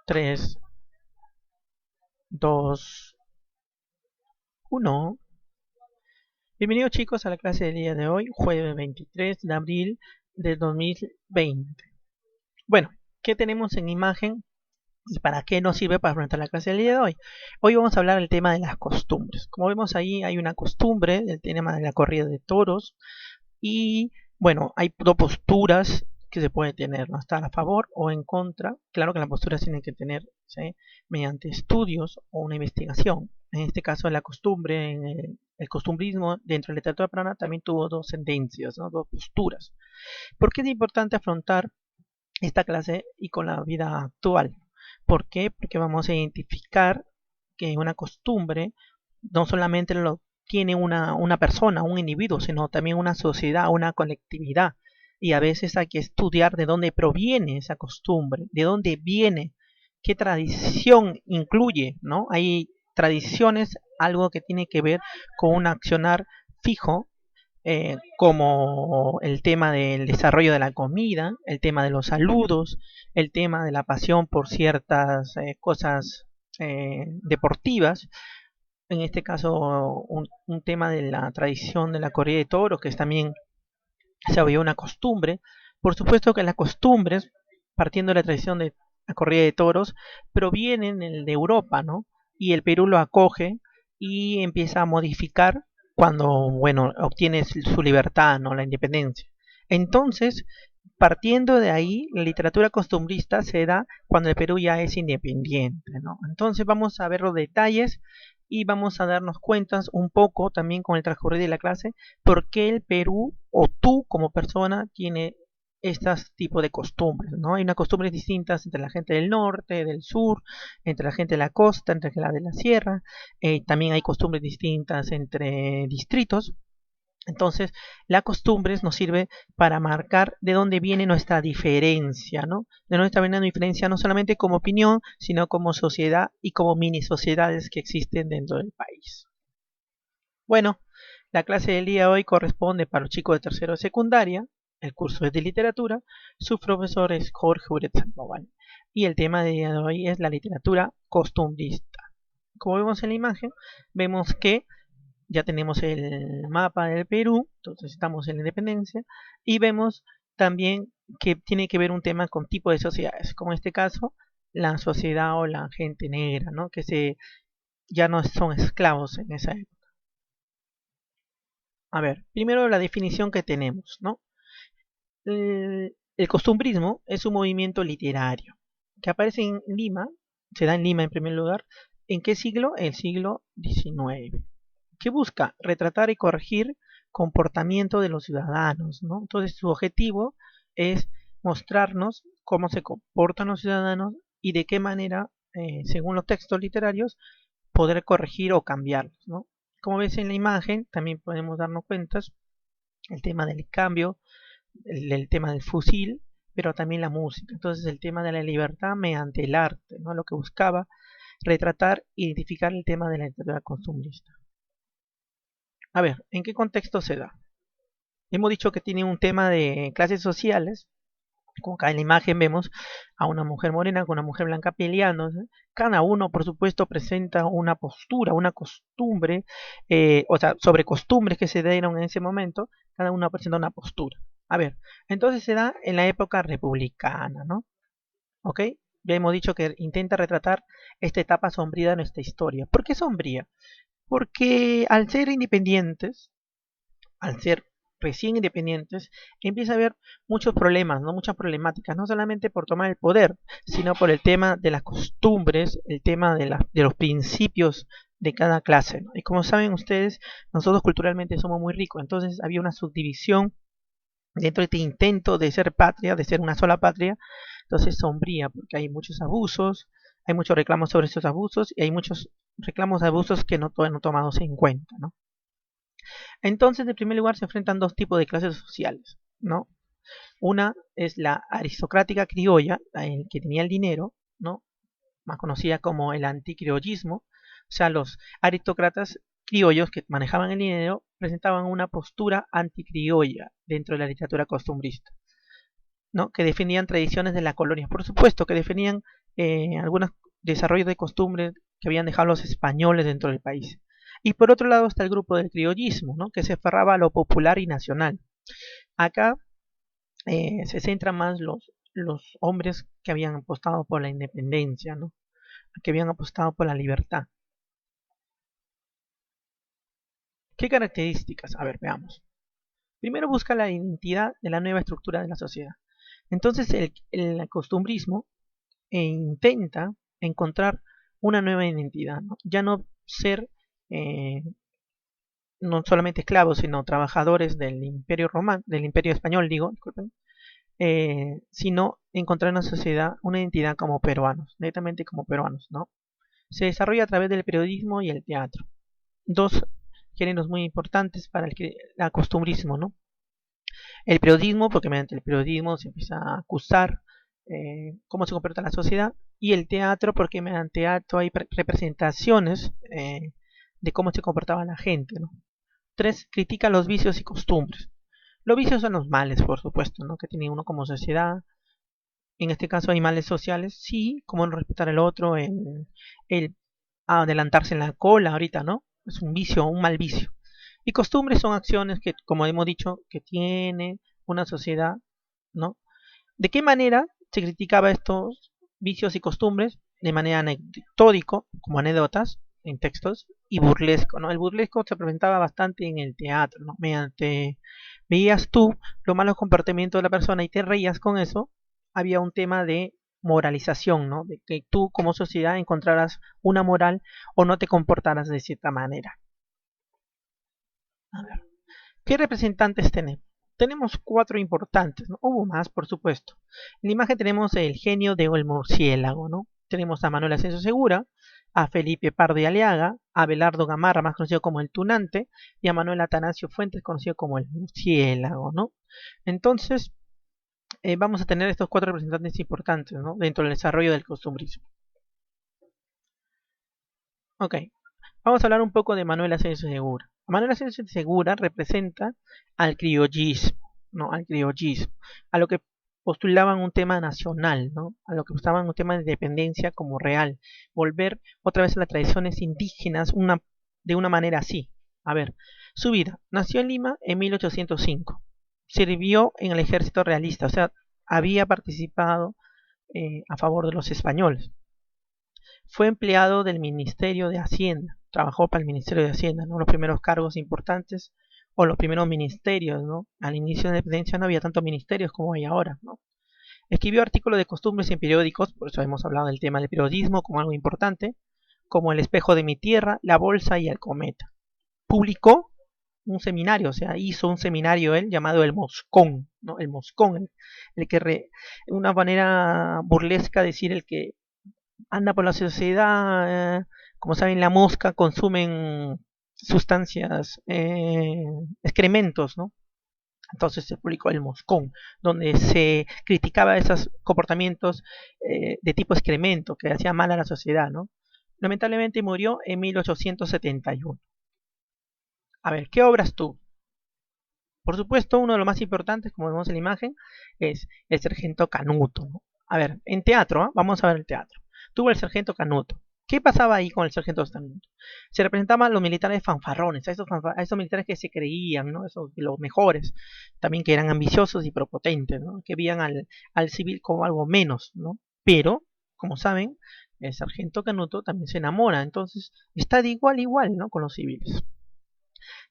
3, 2, 1. Bienvenidos chicos a la clase del día de hoy, jueves 23 de abril de 2020. Bueno, ¿qué tenemos en imagen y para qué nos sirve para afrontar la clase del día de hoy? Hoy vamos a hablar del tema de las costumbres. Como vemos ahí hay una costumbre, el tema de la corrida de toros y bueno, hay dos posturas que se puede tener, ¿no? Estar a favor o en contra. Claro que las posturas tienen que tener, ¿sí?, mediante estudios o una investigación. En este caso, la costumbre, en el costumbrismo dentro de la literatura peruana también tuvo dos tendencias, ¿no? Dos posturas. ¿Por qué es importante afrontar esta clase y con la vida actual? ¿Por qué? Porque vamos a identificar que una costumbre no solamente lo tiene una persona, un individuo, sino también una sociedad, una colectividad. Y a veces hay que estudiar de dónde proviene esa costumbre, de dónde viene, qué tradición incluye, ¿no? Hay tradiciones, algo que tiene que ver con un accionar fijo, como el tema del desarrollo de la comida, el tema de los saludos, el tema de la pasión por ciertas cosas deportivas. En este caso, un tema de la tradición de la corrida de toros, que es también se había una costumbre. Por supuesto que las costumbres, partiendo de la tradición de la corrida de toros, provienen de Europa, ¿no? Y el Perú lo acoge y empieza a modificar cuando, bueno, obtiene su libertad, ¿no? La independencia. Entonces, partiendo de ahí, la literatura costumbrista se da cuando el Perú ya es independiente, ¿no? Entonces vamos a ver los detalles y vamos a darnos cuenta un poco también con el transcurrir de la clase por qué el Perú o tú como persona tiene estos tipos de costumbres, ¿no? Hay unas costumbres distintas entre la gente del norte, del sur, entre la gente de la costa, entre la de la sierra. También hay costumbres distintas entre distritos. Entonces, la costumbres nos sirve para marcar de dónde viene nuestra diferencia, ¿no? De dónde está viniendo la diferencia no solamente como opinión, sino como sociedad y como mini sociedades que existen dentro del país. Bueno, la clase del día de hoy corresponde para los chicos de tercero de secundaria, el curso es de literatura, su profesor es Jorge Uret Sandoval y el tema del día de hoy es la literatura costumbrista. Como vemos en la imagen, vemos que ya tenemos el mapa del Perú, entonces estamos en la independencia, y vemos también que tiene que ver un tema con tipo de sociedades, como en este caso la sociedad o la gente negra, ¿no? Ya no son esclavos en esa época. A ver, primero la definición que tenemos, ¿no? El costumbrismo es un movimiento literario que aparece en Lima, se da en Lima en primer lugar. ¿En qué siglo? El siglo XIX. Que busca retratar y corregir comportamiento de los ciudadanos, ¿no? Entonces su objetivo es mostrarnos cómo se comportan los ciudadanos y de qué manera, según los textos literarios, poder corregir o cambiarlos, ¿no? Como ves en la imagen, también podemos darnos cuenta el tema del cambio, el tema del fusil, pero también la música. Entonces el tema de la libertad mediante el arte, ¿no? Lo que buscaba retratar e identificar el tema de la literatura costumbrista. A ver, ¿en qué contexto se da? Hemos dicho que tiene un tema de clases sociales. Como acá en la imagen vemos a una mujer morena con una mujer blanca peleándose. Cada uno, por supuesto, presenta una postura, una costumbre, o sea, sobre costumbres que se dieron en ese momento. Cada uno presenta una postura. A ver, entonces se da en la época republicana, ¿no? ¿Ok? Ya hemos dicho que intenta retratar esta etapa sombría de nuestra historia. ¿Por qué sombría? Porque al ser independientes, al ser recién independientes, empieza a haber muchos problemas, ¿no? Muchas problemáticas, no solamente por tomar el poder, sino por el tema de las costumbres, el tema de los principios de cada clase, ¿no? Y como saben ustedes, nosotros culturalmente somos muy ricos, entonces había una subdivisión dentro de este intento de ser patria, de ser una sola patria, entonces sombría, porque hay muchos abusos, hay muchos reclamos sobre esos abusos y hay muchos reclamos de abusos que no tomados en cuenta, ¿no? Entonces, en primer lugar, se enfrentan dos tipos de clases sociales, ¿no? Una es la aristocrática criolla, el que tenía el dinero, ¿no? Más conocida como el anticriollismo. O sea, los aristócratas criollos que manejaban el dinero presentaban una postura anticriolla dentro de la literatura costumbrista, ¿no? Que defendían tradiciones de la colonia. Por supuesto que defendían algunos desarrollos de costumbres que habían dejado los españoles dentro del país. Y por otro lado está el grupo del criollismo, ¿no? Que se aferraba a lo popular y nacional. Acá se centran más los hombres que habían apostado por la independencia, ¿no? Que habían apostado por la libertad. ¿Qué características? A ver, veamos. Primero busca la identidad de la nueva estructura de la sociedad. Entonces el costumbrismo intenta encontrar una nueva identidad, ¿no? Ya no ser eh, no solamente esclavos, sino trabajadores del Imperio Romano, del Imperio Español, digo, disculpen, sino encontrar una sociedad, una identidad como peruanos, netamente como peruanos, ¿no? Se desarrolla a través del periodismo y el teatro, dos géneros muy importantes para el costumbrismo, ¿no? El periodismo, porque mediante el periodismo se empieza a acusar cómo se comporta la sociedad, y el teatro, porque mediante teatro hay representaciones de cómo se comportaba la gente, ¿no? 3. Critica los vicios y costumbres. Los vicios son los males, por supuesto, ¿no? Que tiene uno como sociedad. En este caso hay males sociales, sí, como no respetar al otro, el adelantarse en la cola ahorita, ¿no? Es un vicio, un mal vicio. Y costumbres son acciones que, como hemos dicho, que tiene una sociedad, ¿no? ¿De qué manera se criticaba estos vicios y costumbres? De manera anecdótico, como anécdotas en textos, y burlesco, ¿no? El burlesco se presentaba bastante en el teatro, ¿no? Mediante veías tú los malos comportamientos de la persona y te reías con eso, había un tema de moralización, ¿no? De que tú como sociedad encontraras una moral o no te comportaras de cierta manera. A ver, ¿qué representantes tenemos? Tenemos 4 importantes, ¿no? Hubo más, por supuesto. En la imagen tenemos el genio de el murciélago, ¿no? Tenemos a Manuel Ascenso Segura, a Felipe Pardo y Aliaga, a Abelardo Gamarra, más conocido como el Tunante, y a Manuel Atanasio Fuentes, conocido como el murciélago, ¿no? Entonces, vamos a tener estos 4 representantes importantes, ¿no? Dentro del desarrollo del costumbrismo. Ok, vamos a hablar un poco de Manuel Ascenso Segura. Manuel Ascenso Segura representa al criollismo, ¿no? Al criollismo, a lo que postulaban un tema nacional, ¿no? A lo que postulaban un tema de independencia como real, volver otra vez a las tradiciones indígenas de una manera así. A ver, su vida. Nació en Lima en 1805. Sirvió en el ejército realista, o sea, había participado a favor de los españoles. Fue empleado del Ministerio de Hacienda, trabajó para el Ministerio de Hacienda, ¿no? Los primeros cargos importantes o los primeros ministerios, ¿no? Al inicio de la independencia no había tantos ministerios como hay ahora, ¿no? Escribió artículos de costumbres en periódicos, por eso hemos hablado del tema del periodismo como algo importante, como El Espejo de mi Tierra, La Bolsa y El Cometa. Publicó un seminario, o sea, hizo un seminario él llamado El Moscón, ¿no? El Moscón, el que, una manera burlesca decir el que anda por la sociedad, como saben, la mosca consumen sustancias, excrementos, ¿no? Entonces se publicó El Moscón, donde se criticaba esos comportamientos de tipo excremento que hacía mal a la sociedad, ¿no? Lamentablemente murió en 1871. A ver, ¿qué obras tuvo? Por supuesto, uno de los más importantes, como vemos en la imagen, es el Sargento Canuto, ¿no? A ver, en teatro, ¿eh? Vamos a ver el teatro. Tuvo el Sargento Canuto. ¿Qué pasaba ahí con el Sargento Canuto? Se representaban los militares fanfarrones, a esos militares que se creían, ¿no? Esos, los mejores, también que eran ambiciosos y propotentes, ¿no? Que veían al civil como algo menos, ¿no? Pero, como saben, el Sargento Canuto también se enamora, entonces está de igual a igual, ¿no? Con los civiles.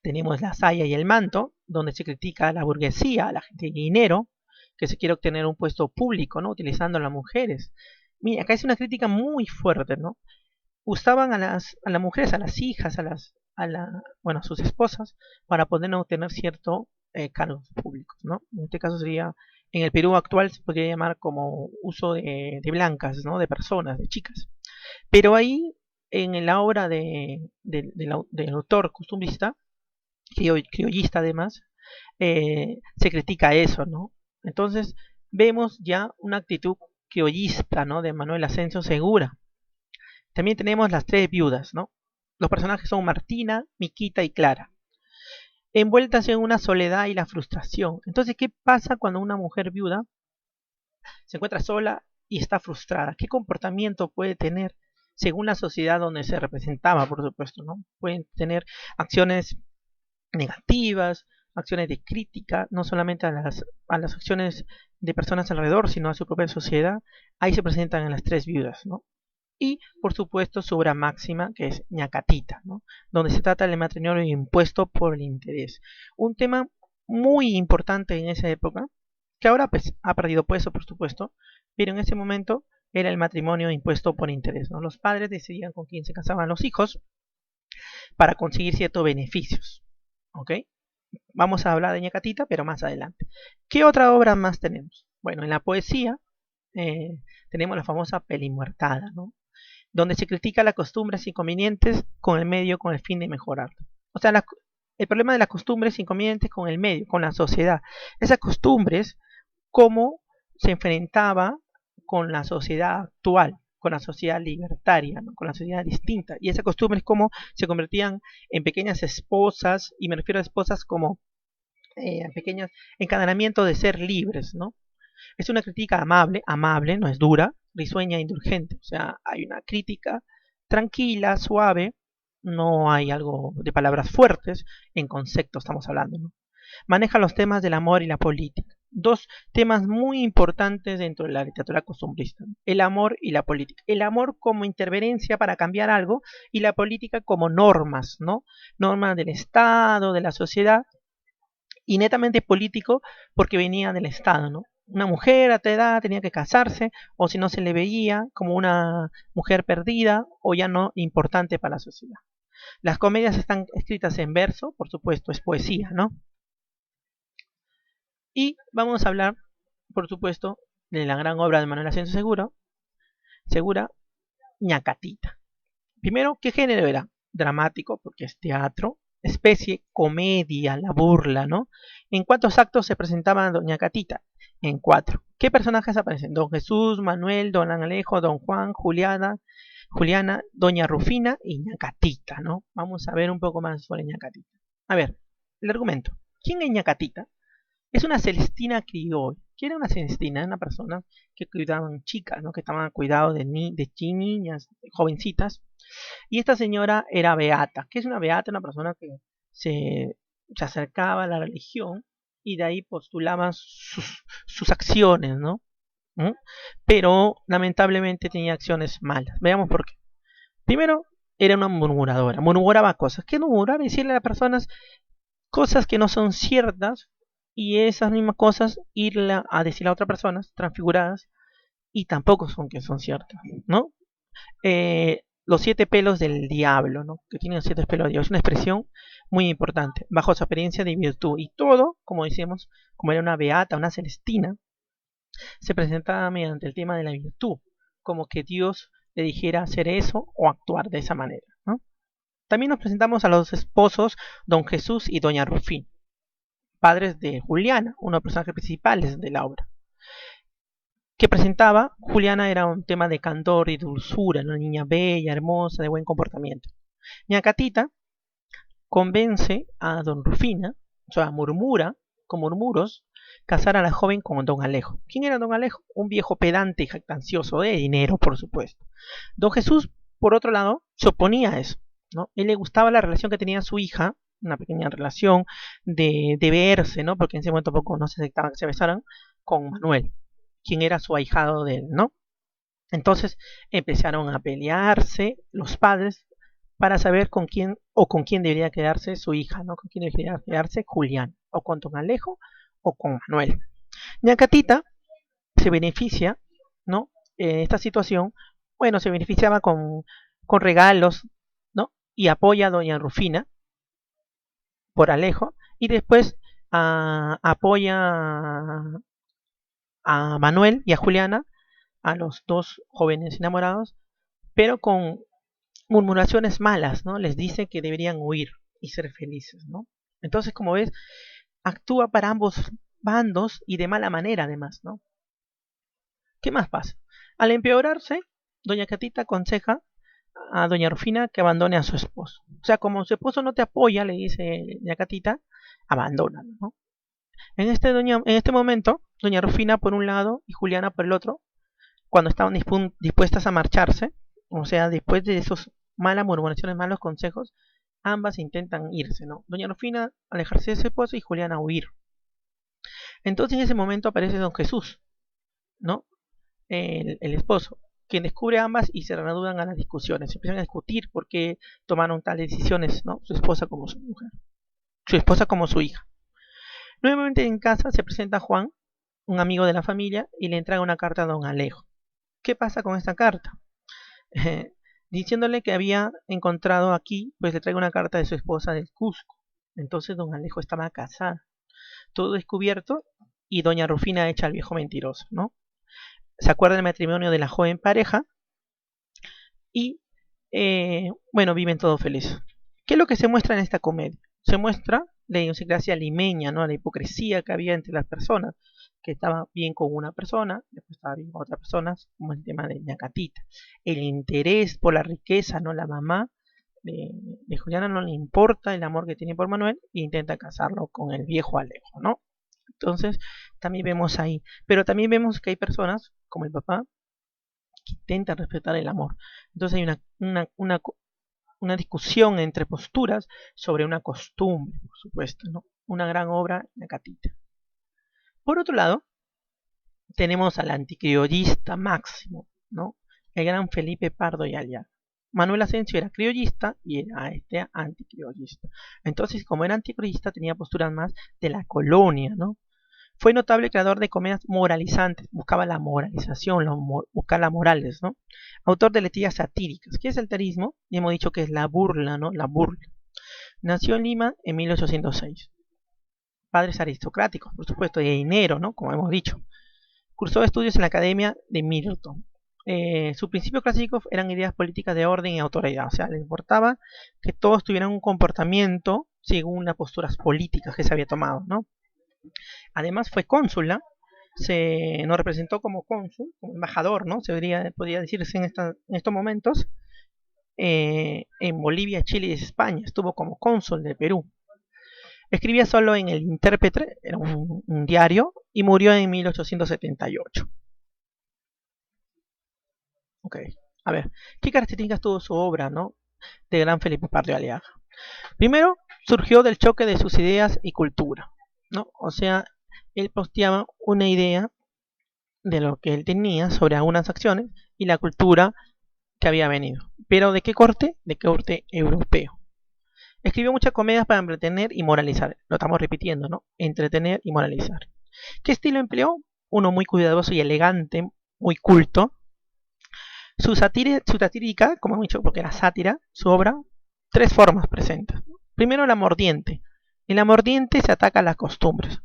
Tenemos la saya y el manto, donde se critica a la burguesía, a la gente de dinero, que se quiere obtener un puesto público, ¿no? Utilizando a las mujeres. Mira, acá es una crítica muy fuerte, ¿no? Usaban a las mujeres, a las hijas, bueno, a sus esposas, para poder obtener cierto cargos públicos, ¿no? En este caso sería, en el Perú actual se podría llamar como uso de blancas, ¿no? De personas, de chicas. Pero ahí, en la obra del autor costumbrista, criollista además, se critica eso, ¿no? Entonces vemos ya una actitud criollista, ¿no? De Manuel Ascenso Segura. También tenemos las 3 viudas, ¿no? Los personajes son Martina, Miquita y Clara, envueltas en una soledad y la frustración. Entonces, ¿qué pasa cuando una mujer viuda se encuentra sola y está frustrada. ¿Qué comportamiento puede tener según la sociedad donde se representaba, por supuesto, ¿no? Pueden tener acciones negativas, acciones de crítica, no solamente a las acciones de personas alrededor, sino a su propia sociedad. Ahí se presentan en las tres viudas, ¿no? Y, por supuesto, su obra máxima, que es Ñacatita, ¿no? Donde se trata del matrimonio impuesto por el interés. Un tema muy importante en esa época, que ahora pues, ha perdido peso, por supuesto, pero en ese momento era el matrimonio impuesto por interés, ¿no? Los padres decidían con quién se casaban los hijos para conseguir ciertos beneficios, ¿ok? Vamos a hablar de Ñacatita, pero más adelante. ¿Qué otra obra más tenemos? Bueno, en la poesía tenemos la famosa Pelimuertada, ¿no? Donde se critica las costumbres inconvenientes con el medio con el fin de mejorar. O sea, el problema de las costumbres inconvenientes con el medio, con la sociedad. Esas costumbres, cómo se enfrentaba con la sociedad actual, con la sociedad libertaria, ¿no? Con la sociedad distinta. Y esas costumbres, cómo se convertían en pequeñas esposas, y me refiero a esposas como pequeños encadenamientos de ser libres, ¿no? Es una crítica amable, no es dura, risueña, indulgente. O sea, hay una crítica tranquila, suave, no hay algo de palabras fuertes, en concepto estamos hablando, ¿no? Maneja los temas del amor y la política. Dos temas muy importantes dentro de la literatura costumbrista, ¿no? El amor y la política. El amor como interveniencia para cambiar algo y la política como normas, ¿no? Normas del Estado, de la sociedad, y netamente político porque venía del Estado, ¿no? Una mujer a tal edad tenía que casarse, o si no se le veía como una mujer perdida o ya no importante para la sociedad. Las comedias están escritas en verso, por supuesto, es poesía, ¿no? Y vamos a hablar, por supuesto, de la gran obra de Manuel Ascenso Segura, Ñacatita. Primero, ¿qué género era? Dramático, porque es teatro, especie, comedia, la burla, ¿no? ¿En cuántos actos se presentaba Doña Catita? En 4. ¿Qué personajes aparecen? Don Jesús, Manuel, Don Alejo, Don Juan, Juliana, Doña Rufina y Ñacatita, ¿no? Vamos a ver un poco más sobre Ñacatita. A ver, el argumento. ¿Quién es Ñacatita? Es una Celestina criolla. ¿Quién era una Celestina? Una persona que cuidaban chicas, ¿no? Que estaban a cuidado de niñas, jovencitas. Y esta señora era beata. ¿Qué es una beata? Una persona que se acercaba a la religión y de ahí postulaba sus acciones, ¿no? ¿Mm? Pero lamentablemente tenía acciones malas. Veamos por qué. Primero, era una murmuradora. Murmuraba cosas. ¿Qué murmurar? Decirle a las personas cosas que no son ciertas y esas mismas cosas irle a decir a otras personas transfiguradas y tampoco son que son ciertas, ¿no? Los 7 pelos del diablo, ¿no? Que tienen los 7 pelos del diablo. Es una expresión muy importante, bajo su apariencia de virtud. Y todo, como decíamos, como era una beata, una celestina, se presentaba mediante el tema de la virtud, como que Dios le dijera hacer eso o actuar de esa manera, ¿no? También nos presentamos a los esposos Don Jesús y Doña Rufín, padres de Juliana, uno de los personajes principales de la obra. Que presentaba, Juliana era un tema de candor y dulzura, una niña bella, hermosa, de buen comportamiento. Ñacatita convence a don Rufina, o sea, murmura, con murmuros, casar a la joven con don Alejo. ¿Quién era don Alejo? Un viejo pedante y jactancioso, de dinero, por supuesto. Don Jesús, por otro lado, se oponía a eso, ¿no? Él le gustaba la relación que tenía su hija, una pequeña relación de verse, ¿no? Porque en ese momento tampoco no se aceptaba que se besaran, con Manuel, quien era su ahijado de él, ¿no? Entonces empezaron a pelearse los padres para saber con quién debería quedarse su hija, ¿no? Con quién debería quedarse Julián, o con don Alejo o con Manuel. Ñacatita se beneficia, ¿no? En esta situación, bueno, se beneficiaba con regalos, ¿no? Y apoya a doña Rufina por Alejo y después apoya a Manuel y a Juliana, a los dos jóvenes enamorados, pero con murmuraciones malas, ¿no? Les dice que deberían huir y ser felices, ¿no? Entonces, como ves, actúa para ambos bandos y de mala manera además, ¿no? ¿Qué más pasa? Al empeorarse, doña Catita aconseja a doña Rufina que abandone a su esposo. O sea, como su esposo no te apoya, le dice doña Catita, abandónalo, ¿no? En este momento, doña Rufina por un lado y Juliana por el otro, cuando estaban dispuestas a marcharse, o sea, después de esos malas murmuraciones, malos consejos, ambas intentan irse, ¿no? Doña Rufina alejarse de su esposo y Juliana huir. Entonces en ese momento aparece don Jesús, ¿no? El esposo, quien descubre a ambas y se reanudan a las discusiones. Se empiezan a discutir por qué tomaron tales decisiones, ¿no? Su esposa como su mujer, su esposa como su hija. Nuevamente en casa se presenta Juan, un amigo de la familia, y le entrega una carta a don Alejo. ¿Qué pasa con esta carta? Diciéndole que había encontrado aquí, pues le trae una carta de su esposa del Cusco. Entonces don Alejo estaba casada. Todo descubierto y doña Rufina echa al viejo mentiroso, ¿no? Se acuerda del matrimonio de la joven pareja y, bueno, viven todos felices. ¿Qué es lo que se muestra en esta comedia? Se muestra la idiosincrasia limeña, ¿no? La hipocresía que había entre las personas, que estaba bien con una persona, después estaba bien con otra persona, como el tema de Ñacatita. El interés por la riqueza, ¿no? La mamá de Juliana no le importa el amor que tiene por Manuel e intenta casarlo con el viejo Alejo, ¿no? Entonces, también vemos ahí. Pero también vemos que hay personas, como el papá, que intentan respetar el amor. Entonces hay una discusión entre posturas sobre una costumbre, por supuesto, ¿no? Una gran obra, la Catita. Por otro lado, tenemos al anticriollista máximo, ¿no? El gran Felipe Pardo y Aliaga. Manuel Asensio era criollista y era anticriollista. Entonces, como era anticriollista, tenía posturas más de la colonia, ¿no? Fue notable creador de comedias moralizantes, buscaba la moralización, buscar las morales, ¿no? Autor de letillas satíricas. ¿Qué es el tarismo? Y hemos dicho que es la burla, ¿no? La burla. Nació en Lima en 1806. Padres aristocráticos, por supuesto, de dinero, ¿no? Como hemos dicho. Cursó estudios en la Academia de Milton. Sus principios clásicos eran ideas políticas de orden y autoridad. O sea, le importaba que todos tuvieran un comportamiento según las posturas políticas que se había tomado, ¿no? Además fue cónsula, nos representó como cónsul, como embajador, ¿no? Podría decirse en estos momentos, en Bolivia, Chile y España. Estuvo como cónsul de Perú. Escribía solo en El Intérprete, era un diario, y murió en 1878. Ok, a ver, ¿qué características tuvo su obra, ¿no? De gran Felipe Pardo Aliaga? Primero, surgió del choque de sus ideas y cultura, ¿no? O sea, él posteaba una idea de lo que él tenía sobre algunas acciones y la cultura que había venido. ¿Pero de qué corte? De corte europeo. Escribió muchas comedias para entretener y moralizar. Lo estamos repitiendo, ¿no? Entretener y moralizar. ¿Qué estilo empleó? Uno muy cuidadoso y elegante, muy culto. Su satírica, como hemos dicho, porque era sátira, su obra, tres formas presenta. Primero, la mordiente. En la mordiente se ataca a las costumbres.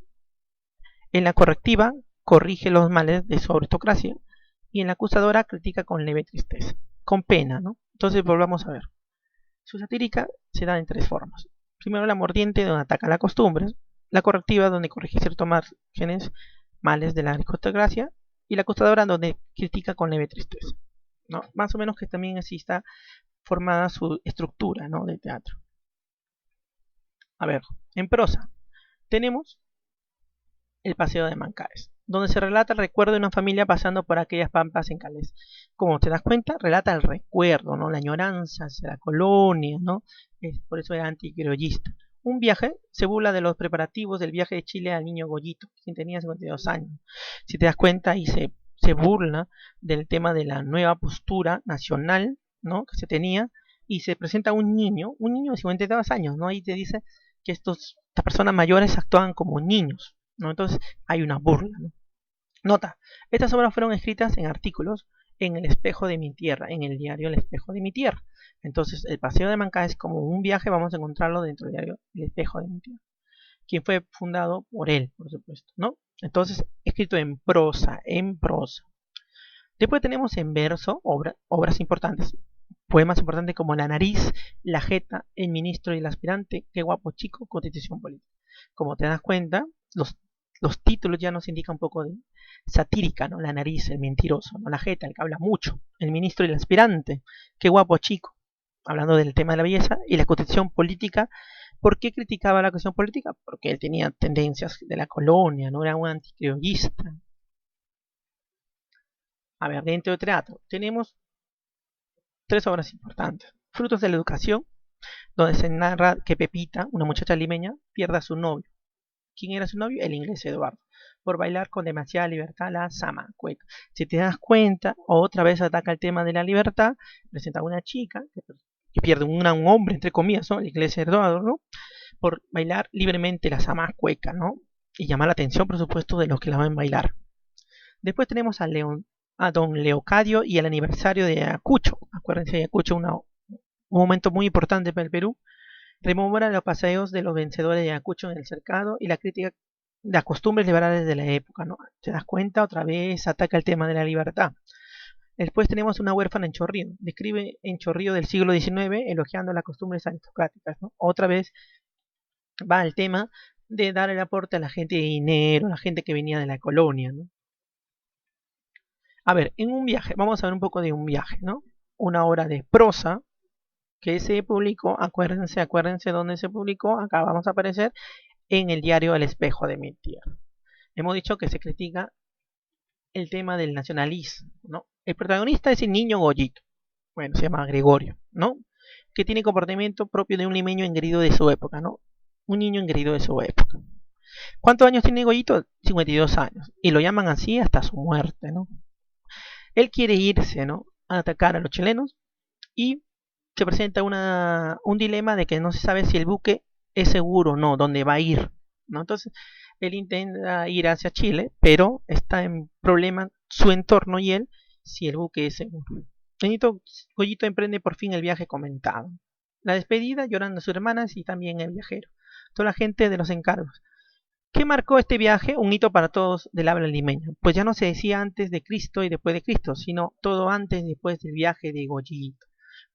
En la correctiva, corrige los males de su aristocracia. Y en la acusadora, critica con leve tristeza, con pena, ¿no? Entonces, volvamos a ver. Su satírica se da en tres formas. Primero, la mordiente, donde ataca las costumbres. La correctiva, donde corrige ciertos males de la aristocracia. Y la acusadora, donde critica con leve tristeza, ¿no? Más o menos que también así está formada su estructura, ¿no? De teatro. A ver, en prosa tenemos El Paseo de Mancares, donde se relata el recuerdo de una familia pasando por aquellas pampas en Calés. Como te das cuenta, relata el recuerdo, ¿no? La añoranza hacia la colonia, ¿no? Por eso era anticriollista. Un viaje se burla de los preparativos del viaje de Chile al niño Goyito, quien tenía 52 años. Si te das cuenta, y se burla del tema de la nueva postura nacional, ¿no? Que se tenía, y se presenta un niño de 52 años, ¿no? Ahí te dice que estas personas mayores actúan como niños, ¿no? Entonces hay una burla, ¿no? Nota, estas obras fueron escritas en artículos en El Espejo de mi Tierra, en el diario El Espejo de mi Tierra. Entonces, El Paseo de Mancá es como un viaje, vamos a encontrarlo dentro del diario El Espejo de mi Tierra, quien fue fundado por él, por supuesto, ¿no? Entonces, escrito en prosa, en prosa. Después tenemos en verso obras importantes, poemas importantes como La Nariz, La Jeta, El Ministro y el Aspirante, Qué Guapo Chico, Constitución Política. Como te das cuenta, los títulos ya nos indican un poco de satírica, ¿no? La Nariz, el mentiroso, ¿no? La Jeta, el que habla mucho, El Ministro y el Aspirante, Qué Guapo Chico, hablando del tema de la belleza, y la Constitución Política. ¿Por qué criticaba la cuestión política? Porque él tenía tendencias de la colonia, no era un anticriollista. A ver, dentro de teatro tenemos tres obras importantes. Frutos de la educación, donde se narra que Pepita, una muchacha limeña, pierde a su novio. ¿Quién era su novio? El inglés Eduardo, por bailar con demasiada libertad la zamacueca. Si te das cuenta, otra vez ataca el tema de la libertad, presenta a una chica que pierde un hombre, entre comillas, ¿no? El inglés Eduardo, ¿no? Por bailar libremente la zamacueca, ¿no? Y llamar la atención, por supuesto, de los que la van a bailar. Después tenemos a don Leocadio y el aniversario de Ayacucho. Acuérdense, Ayacucho, un momento muy importante para el Perú. Rememora los paseos de los vencedores de Ayacucho en el cercado y la crítica de las costumbres liberales de la época, ¿no? ¿Te das cuenta? Otra vez ataca el tema de la libertad. Después tenemos una huérfana en Chorrillo. Describe en Chorrillo del siglo XIX elogiando las costumbres aristocráticas, ¿no? Otra vez va al tema de dar el aporte a la gente de dinero, a la gente que venía de la colonia, ¿no? A ver, en un viaje, vamos a ver un poco de un viaje, ¿no? Una obra de prosa que se publicó, acuérdense dónde se publicó, acá vamos a aparecer, en el diario El Espejo de mi Tierra. Hemos dicho que se critica el tema del nacionalismo, ¿no? El protagonista es el niño Goyito, bueno, se llama Gregorio, ¿no? Que tiene comportamiento propio de un limeño engreído de su época, ¿no? Un niño engreído de su época. ¿Cuántos años tiene Goyito? 52 años, y lo llaman así hasta su muerte, ¿no? Él quiere irse, ¿no? A atacar a los chilenos y se presenta un dilema de que no se sabe si el buque es seguro o no, dónde va a ir, ¿no? Entonces, él intenta ir hacia Chile, pero está en problema su entorno y él, si el buque es seguro. Goyito emprende por fin el viaje comentado. La despedida, llorando a sus hermanas y también el viajero. Toda la gente de los encargos. ¿Qué marcó este viaje? Un hito para todos del habla limeña. Pues ya no se decía antes de Cristo y después de Cristo, sino todo antes y después del viaje de Goyito.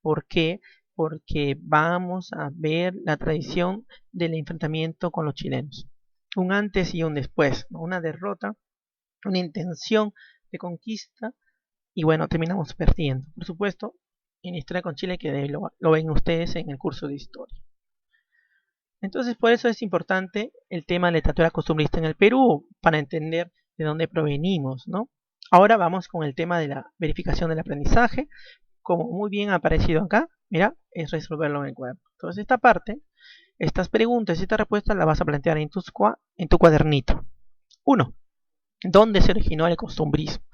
¿Por qué? Porque vamos a ver la tradición del enfrentamiento con los chilenos. Un antes y un después, ¿no? Una derrota, una intención de conquista y bueno, terminamos perdiendo. Por supuesto, en Historia con Chile, que lo ven ustedes en el curso de historia. Entonces, por eso es importante el tema de la literatura costumbrista en el Perú, para entender de dónde provenimos, ¿no? Ahora vamos con el tema de la verificación del aprendizaje. Como muy bien ha aparecido acá, mira, es resolverlo en el cuaderno. Entonces, esta parte, estas preguntas y estas respuestas las vas a plantear en tu cuadernito. 1. ¿Dónde se originó el costumbrismo?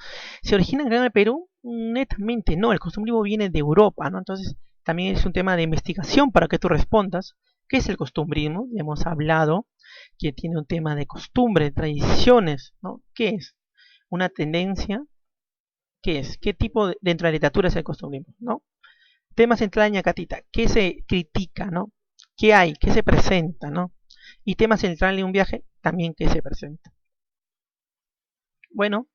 ¿Se origina en el Perú? Netamente no, el costumbrismo viene de Europa, ¿no? Entonces, también es un tema de investigación para que tú respondas. ¿Qué es el costumbrismo? Ya hemos hablado que tiene un tema de costumbre, tradiciones, ¿no? ¿Qué es? Una tendencia. ¿Qué es? ¿Qué tipo dentro de la literatura es el costumbrismo? ¿No? Tema central, ñacatita. ¿Qué se critica? ¿No? ¿Qué hay? ¿Qué se presenta? ¿No? Y tema central de un viaje, también ¿qué se presenta? Bueno,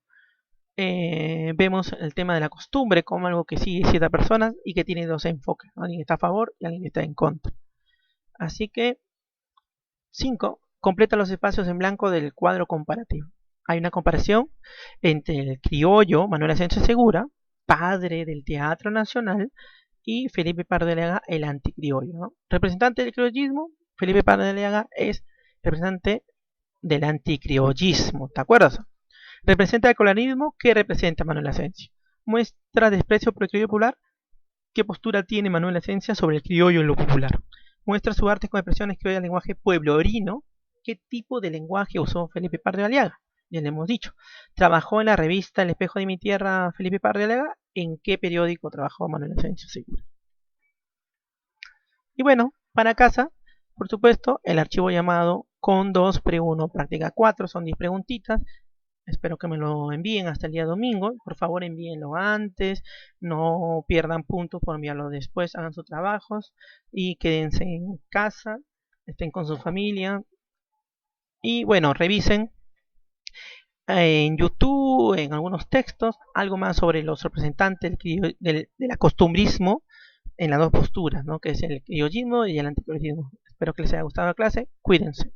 vemos el tema de la costumbre como algo que sigue ciertas personas y que tiene dos enfoques. Alguien está a favor y alguien está en contra. Así que 5. Completa los espacios en blanco del cuadro comparativo. Hay una comparación entre el criollo Manuel Asencio Segura, padre del Teatro Nacional, y Felipe Pardo de Leaga, el anticriollo, ¿no? Representante del criollismo, Felipe Pardo de Leaga es representante del anticriollismo, ¿te acuerdas? Representa el colonialismo. ¿Qué representa Manuel Asencio? Muestra desprecio por el criollo popular. ¿Qué postura tiene Manuel Asencio sobre el criollo en lo popular? Muestra su arte con expresiones que oye al lenguaje pueblorino. ¿Qué tipo de lenguaje usó Felipe Pardo de Aliaga? Ya le hemos dicho. Trabajó en la revista El Espejo de mi Tierra Felipe Pardo de Aliaga. ¿En qué periódico trabajó Manuel Asencio Segura? Y bueno, para casa, por supuesto, el archivo llamado con 2 pre 1 práctica 4. Son 10 preguntitas. Espero que me lo envíen hasta el día domingo. Por favor, envíenlo antes. No pierdan puntos por enviarlo después. Hagan sus trabajos y quédense en casa. Estén con su familia. Y bueno, revisen en YouTube, en algunos textos, algo más sobre los representantes del acostumbrismo en las dos posturas, ¿no? Que es el criollismo y el anticriollismo. Espero que les haya gustado la clase. Cuídense.